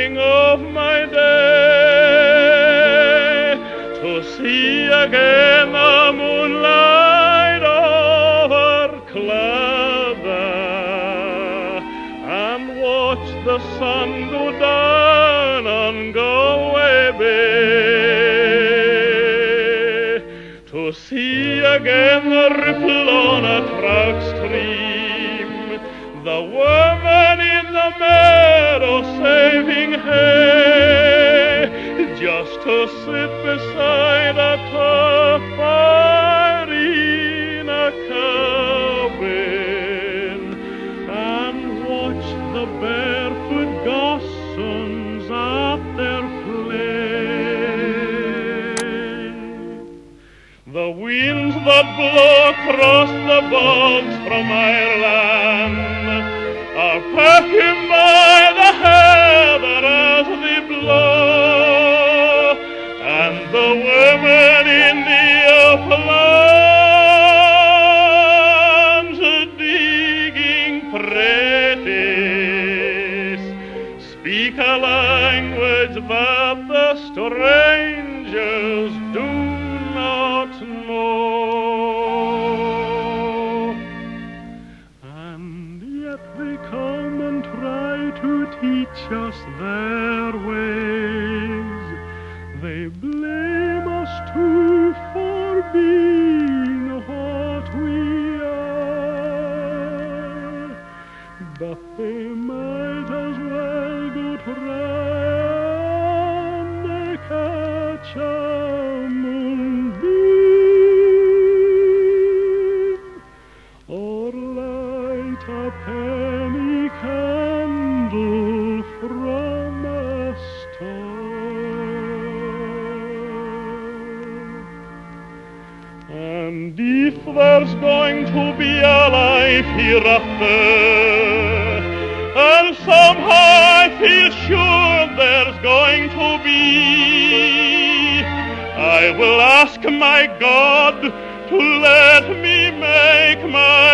ending of my day, to see again the moonlight over Clother, and watch the sun go down on Galway Bay, to see again the ripple on a trout stream, the woman in the meadow saving hay, just to sit beside a tough fire in a cabin and watch the barefoot gossans at their play. The winds that blow across the bogs from Ireland are pecking by the heather as they blow, and the women in the uplands digging practice speak a language that the strangers do not know. They come and try to teach us their ways. They blame us too for being what we are, but they might as well go try and catch a moonbeam or light a penny candle from a star. And if there's going to be a life hereafter, and somehow I feel sure there's going to be, I will ask my God to let me make my